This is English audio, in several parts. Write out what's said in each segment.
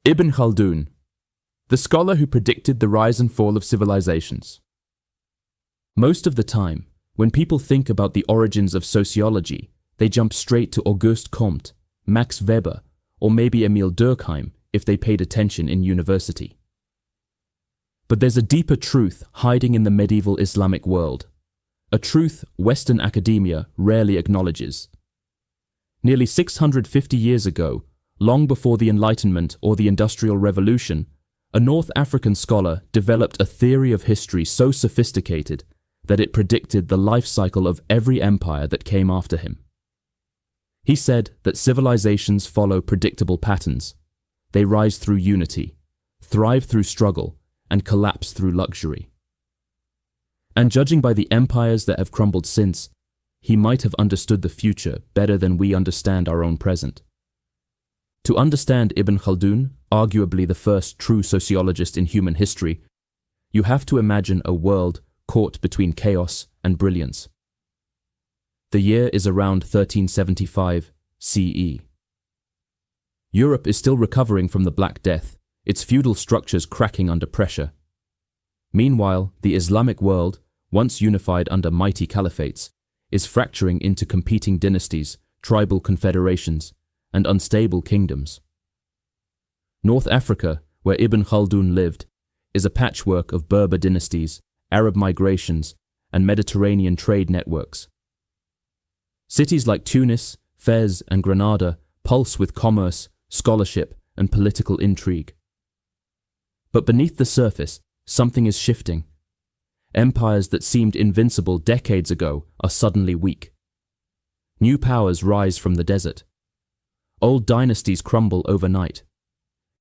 Ibn Khaldun, the scholar who predicted the rise and fall of civilizations. Most of the time, when people think about the origins of sociology, they jump straight to Auguste Comte, Max Weber, or maybe Emile Durkheim if they paid attention in university. But there's a deeper truth hiding in the medieval Islamic world, a truth Western academia rarely acknowledges. Nearly 650 years ago, long before the Enlightenment or the Industrial Revolution, a North African scholar developed a theory of history so sophisticated that it predicted the life cycle of every empire that came after him. He said that civilizations follow predictable patterns. They rise through unity, thrive through struggle, and collapse through luxury. And judging by the empires that have crumbled since, he might have understood the future better than we understand our own present. To understand Ibn Khaldun, arguably the first true sociologist in human history, you have to imagine a world caught between chaos and brilliance. The year is around 1375 CE. Europe is still recovering from the Black Death, its feudal structures cracking under pressure. Meanwhile, the Islamic world, once unified under mighty caliphates, is fracturing into competing dynasties, tribal confederations, and unstable kingdoms. North Africa, where Ibn Khaldun lived, is a patchwork of Berber dynasties, Arab migrations, and Mediterranean trade networks. Cities like Tunis, Fez, and Granada pulse with commerce, scholarship, and political intrigue. But beneath the surface, something is shifting. Empires that seemed invincible decades ago are suddenly weak. New powers rise from the desert. Old dynasties crumble overnight.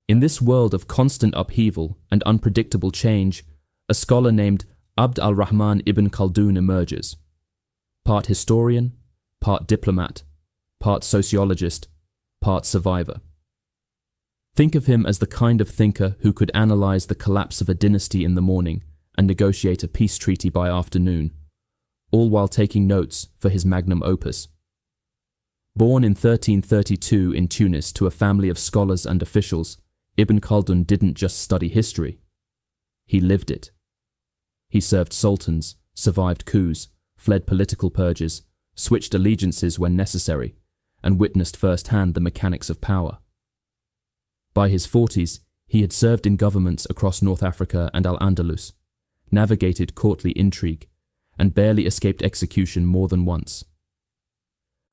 In this world of constant upheaval and unpredictable change, a scholar named al-Rahman ibn Khaldun emerges. Part historian, part diplomat, part sociologist, part survivor. Think of him as the kind of thinker who could analyze the collapse of a dynasty in the morning and negotiate a peace treaty by afternoon, all while taking notes for his magnum opus. Born in 1332 in Tunis to a family of scholars and officials, Ibn Khaldun didn't just study history. He lived it. He served sultans, survived coups, fled political purges, switched allegiances when necessary, and witnessed firsthand the mechanics of power. By his 40s, he had served in governments across North Africa and Al-Andalus, navigated courtly intrigue, and barely escaped execution more than once.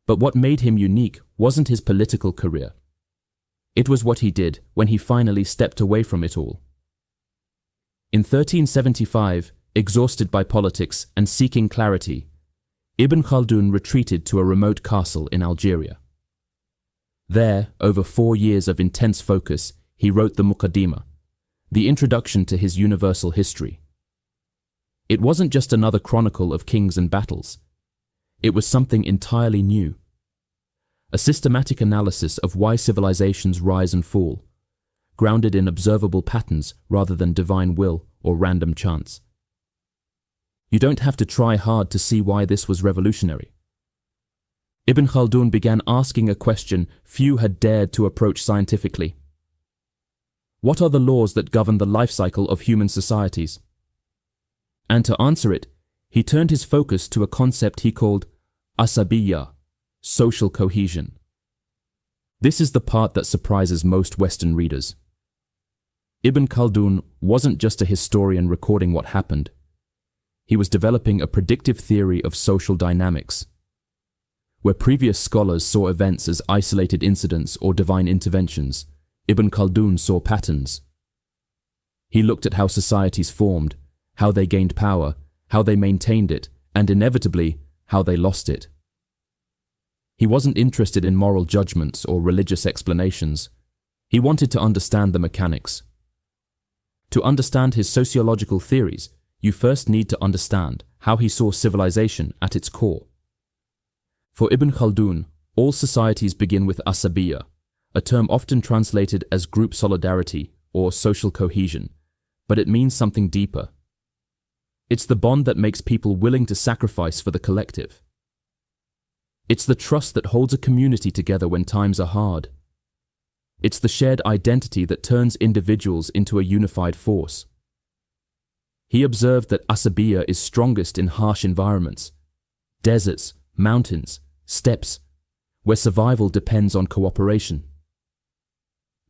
But what made him unique wasn't his political career. It was what he did when he finally stepped away from it all. In 1375, exhausted by politics and seeking clarity, Ibn Khaldun retreated to a remote castle in Algeria. There, over 4 years of intense focus, he wrote the Muqaddimah, the introduction to his universal history. It wasn't just another chronicle of kings and battles. It was something entirely new. A systematic analysis of why civilizations rise and fall, grounded in observable patterns rather than divine will or random chance. You don't have to try hard to see why this was revolutionary. Ibn Khaldun began asking a question few had dared to approach scientifically. What are the laws that govern the life cycle of human societies? And to answer it, he turned his focus to a concept he called asabiyyah, social cohesion. This is the part that surprises most Western readers. Ibn Khaldun wasn't just a historian recording what happened. He was developing a predictive theory of social dynamics. Where previous scholars saw events as isolated incidents or divine interventions, Ibn Khaldun saw patterns. He looked at how societies formed, how they gained power, how they maintained it, and inevitably, how they lost it. He wasn't interested in moral judgments or religious explanations. He wanted to understand the mechanics. To understand his sociological theories, you first need to understand how he saw civilization at its core. For Ibn Khaldun, all societies begin with asabiyyah, a term often translated as group solidarity or social cohesion, but it means something deeper. It's the bond that makes people willing to sacrifice for the collective. It's the trust that holds a community together when times are hard. It's the shared identity that turns individuals into a unified force. He observed that asabiyyah is strongest in harsh environments, deserts, mountains, steppes, where survival depends on cooperation.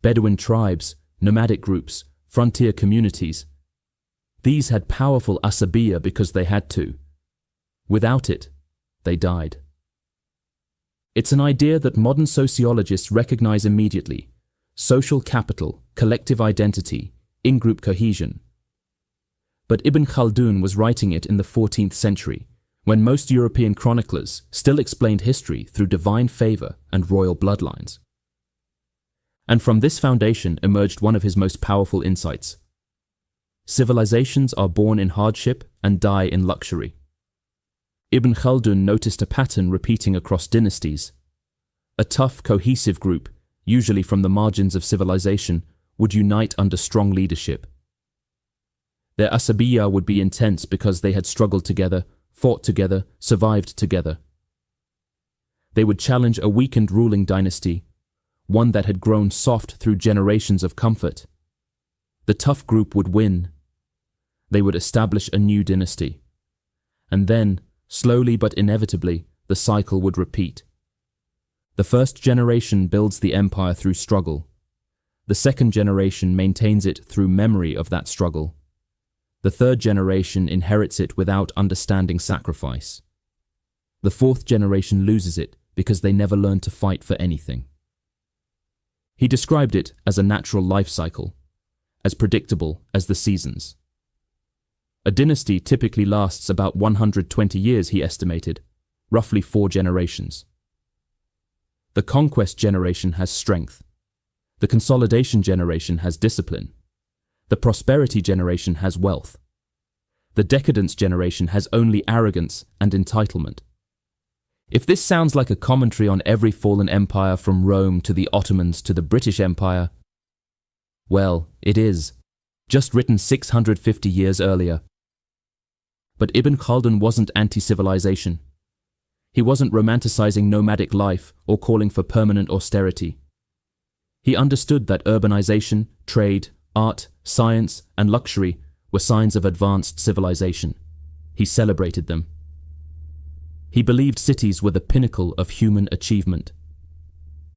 Bedouin tribes, nomadic groups, frontier communities, these had powerful asabiyyah because they had to. Without it, they died. It's an idea that modern sociologists recognize immediately: social capital, collective identity, in-group cohesion. But Ibn Khaldun was writing it in the 14th century, when most European chroniclers still explained history through divine favor and royal bloodlines. And from this foundation emerged one of his most powerful insights. Civilizations are born in hardship and die in luxury. Ibn Khaldun noticed a pattern repeating across dynasties. A tough, cohesive group, usually from the margins of civilization, would unite under strong leadership. Their asabiyyah would be intense because they had struggled together, fought together, survived together. They would challenge a weakened ruling dynasty, one that had grown soft through generations of comfort. The tough group would win. They would establish a new dynasty. And then, slowly but inevitably, the cycle would repeat. The first generation builds the empire through struggle. The second generation maintains it through memory of that struggle. The third generation inherits it without understanding sacrifice. The fourth generation loses it because they never learned to fight for anything. He described it as a natural life cycle, as predictable as the seasons. A dynasty typically lasts about 120 years, he estimated, roughly 4 generations. The conquest generation has strength. The consolidation generation has discipline. The prosperity generation has wealth. The decadence generation has only arrogance and entitlement. If this sounds like a commentary on every fallen empire from Rome to the Ottomans to the British Empire, well, it is, just written 650 years earlier. But Ibn Khaldun wasn't anti-civilization. He wasn't romanticizing nomadic life or calling for permanent austerity. He understood that urbanization, trade, art, science, and luxury were signs of advanced civilization. He celebrated them. He believed cities were the pinnacle of human achievement.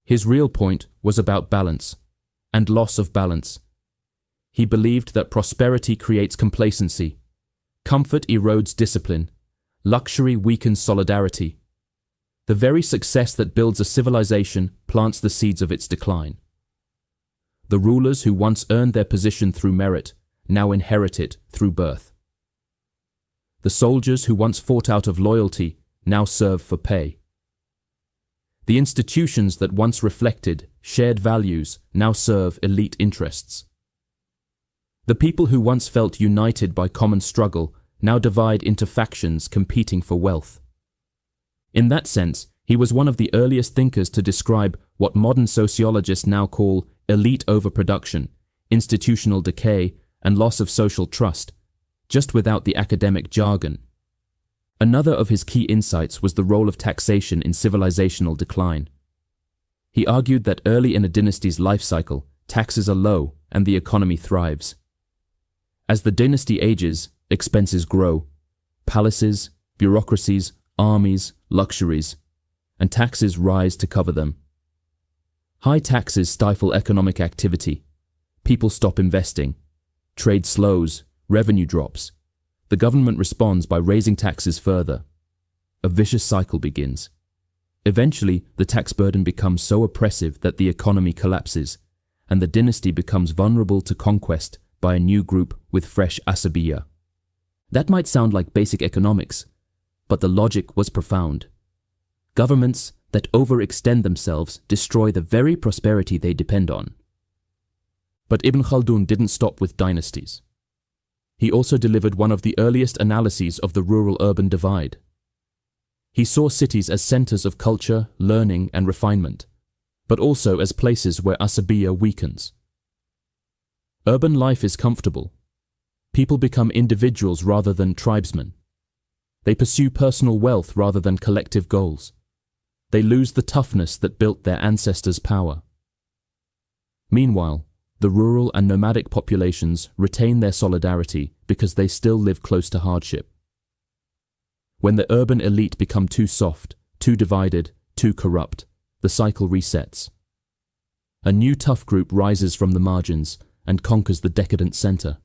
His real point was about balance and loss of balance. He believed that prosperity creates complacency, comfort erodes discipline, luxury weakens solidarity. The very success that builds a civilization plants the seeds of its decline. The rulers who once earned their position through merit now inherit it through birth. The soldiers who once fought out of loyalty now serve for pay. The institutions that once reflected shared values now serve elite interests. The people who once felt united by common struggle now divide into factions competing for wealth. In that sense, he was one of the earliest thinkers to describe what modern sociologists now call elite overproduction, institutional decay, and loss of social trust, just without the academic jargon. Another of his key insights was the role of taxation in civilizational decline. He argued that early in a dynasty's life cycle, taxes are low and the economy thrives. As the dynasty ages, expenses grow: palaces, bureaucracies, armies, luxuries, and taxes rise to cover them. High taxes stifle economic activity. People stop investing. Trade slows, revenue drops. The government responds by raising taxes further. A vicious cycle begins. Eventually, the tax burden becomes so oppressive that the economy collapses, and the dynasty becomes vulnerable to conquest by a new group with fresh asabiyyah. That might sound like basic economics, but the logic was profound. Governments that overextend themselves destroy the very prosperity they depend on. But Ibn Khaldun didn't stop with dynasties. He also delivered one of the earliest analyses of the rural-urban divide. He saw cities as centers of culture, learning, and refinement, but also as places where asabiyyah weakens. Urban life is comfortable. People become individuals rather than tribesmen. They pursue personal wealth rather than collective goals. They lose the toughness that built their ancestors' power. Meanwhile, the rural and nomadic populations retain their solidarity because they still live close to hardship. When the urban elite become too soft, too divided, too corrupt, the cycle resets. A new tough group rises from the margins and conquers the decadent center.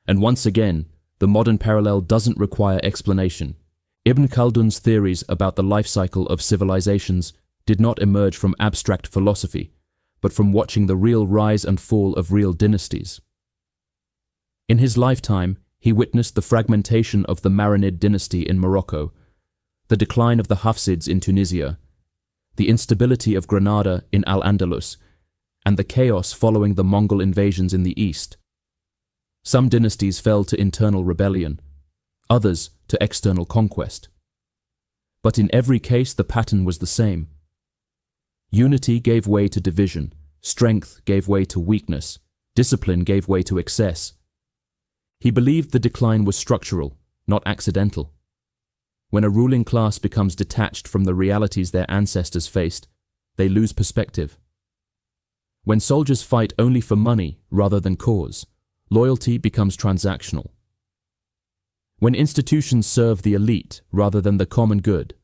And once again, the modern parallel doesn't require explanation. Ibn Khaldun's theories about the life cycle of civilizations did not emerge from abstract philosophy, but from watching the real rise and fall of real dynasties. In his lifetime, he witnessed the fragmentation of the Marinid dynasty in Morocco, the decline of the Hafsids in Tunisia, the instability of Granada in Al-Andalus, and the chaos following the Mongol invasions in the east. Some dynasties fell to internal rebellion, others to external conquest. But in every case the pattern was the same. Unity gave way to division, strength gave way to weakness, discipline gave way to excess. He believed the decline was structural, not accidental. When a ruling class becomes detached from the realities their ancestors faced, they lose perspective. When soldiers fight only for money rather than cause, loyalty becomes transactional. When institutions serve the elite rather than the common good,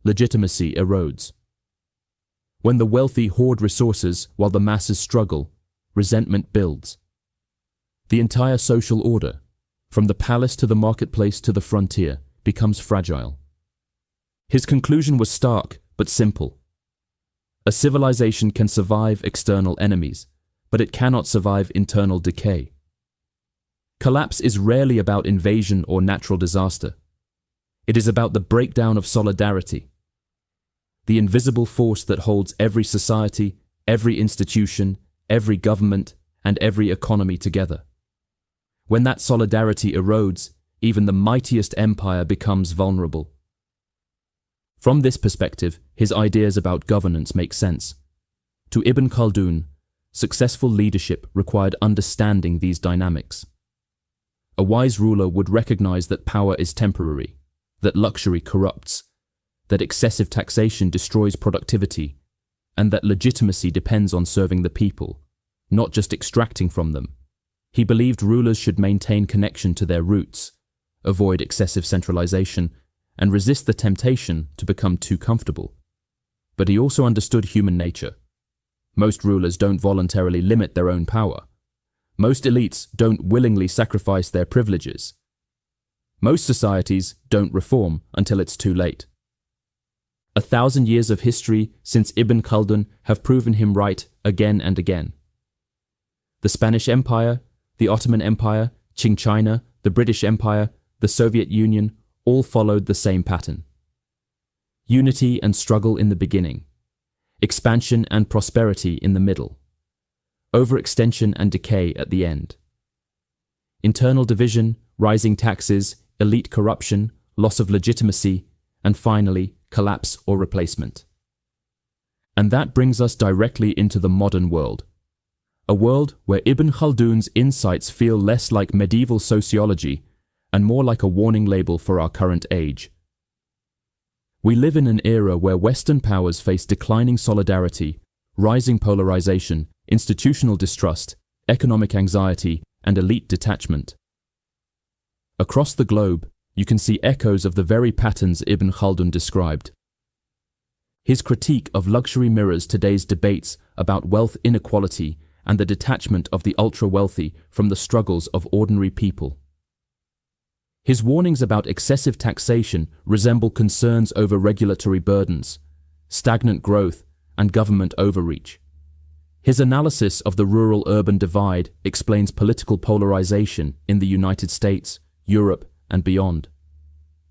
legitimacy erodes. When the wealthy hoard resources while the masses struggle, resentment builds. The entire social order, from the palace to the marketplace to the frontier, becomes fragile. His conclusion was stark but simple. A civilization can survive external enemies, but it cannot survive internal decay. Collapse is rarely about invasion or natural disaster. It is about the breakdown of solidarity, the invisible force that holds every society, every institution, every government, and every economy together. When that solidarity erodes, even the mightiest empire becomes vulnerable. From this perspective, his ideas about governance make sense. To Ibn Khaldun, successful leadership required understanding these dynamics. A wise ruler would recognize that power is temporary, that luxury corrupts, that excessive taxation destroys productivity, and that legitimacy depends on serving the people, not just extracting from them. He believed rulers should maintain connection to their roots, avoid excessive centralization, and resist the temptation to become too comfortable. But he also understood human nature. Most rulers don't voluntarily limit their own power. Most elites don't willingly sacrifice their privileges. Most societies don't reform until it's too late. 1,000 years of history since Ibn Khaldun have proven him right again and again. The Spanish Empire, the Ottoman Empire, Qing China, the British Empire, the Soviet Union all followed the same pattern. Unity and struggle in the beginning, expansion and prosperity in the middle, overextension and decay at the end. Internal division, rising taxes, elite corruption, loss of legitimacy, and finally, collapse or replacement. And that brings us directly into the modern world. A world where Ibn Khaldun's insights feel less like medieval sociology and more like a warning label for our current age. We live in an era where Western powers face declining solidarity, rising polarization, institutional distrust, economic anxiety, and elite detachment. Across the globe, you can see echoes of the very patterns Ibn Khaldun described. His critique of luxury mirrors today's debates about wealth inequality and the detachment of the ultra-wealthy from the struggles of ordinary people. His warnings about excessive taxation resemble concerns over regulatory burdens, stagnant growth, and government overreach. His analysis of the rural-urban divide explains political polarization in the United States, Europe, and beyond.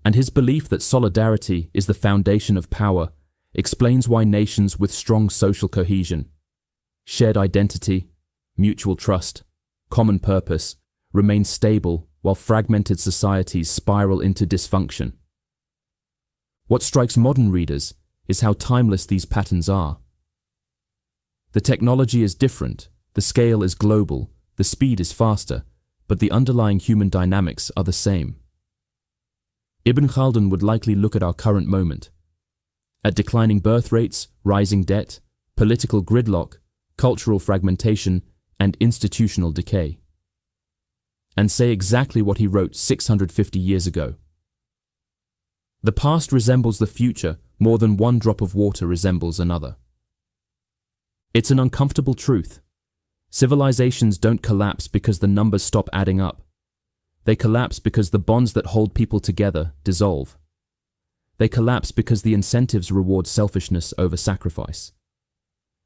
And his belief that solidarity is the foundation of power explains why nations with strong social cohesion, shared identity, mutual trust, common purpose, remain stable while fragmented societies spiral into dysfunction. What strikes modern readers is how timeless these patterns are. The technology is different, the scale is global, the speed is faster, but the underlying human dynamics are the same. Ibn Khaldun would likely look at our current moment, at declining birth rates, rising debt, political gridlock, cultural fragmentation, and institutional decay. And say exactly what he wrote 650 years ago. The past resembles the future more than one drop of water resembles another. It's an uncomfortable truth. Civilizations don't collapse because the numbers stop adding up. They collapse because the bonds that hold people together dissolve. They collapse because the incentives reward selfishness over sacrifice.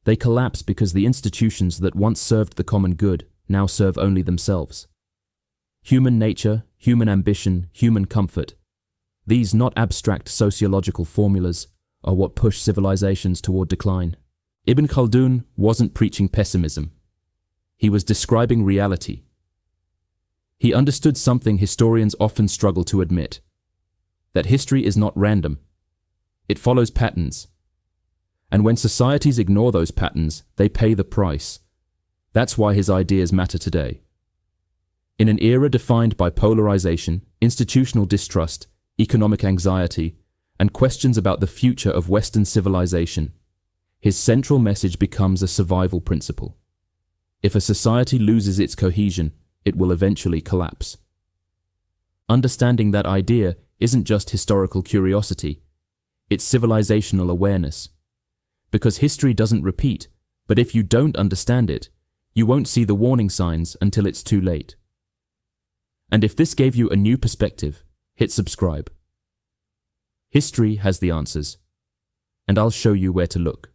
They collapse because the institutions that once served the common good now serve only themselves. Human nature, human ambition, human comfort, these not abstract sociological formulas are what push civilizations toward decline. Ibn Khaldun wasn't preaching pessimism. He was describing reality. He understood something historians often struggle to admit, that history is not random. It follows patterns. And when societies ignore those patterns, they pay the price. That's why his ideas matter today. In an era defined by polarization, institutional distrust, economic anxiety, and questions about the future of Western civilization, his central message becomes a survival principle. If a society loses its cohesion, it will eventually collapse. Understanding that idea isn't just historical curiosity, it's civilizational awareness. Because history doesn't repeat, but if you don't understand it, you won't see the warning signs until it's too late. And if this gave you a new perspective, hit subscribe. History has the answers, and I'll show you where to look.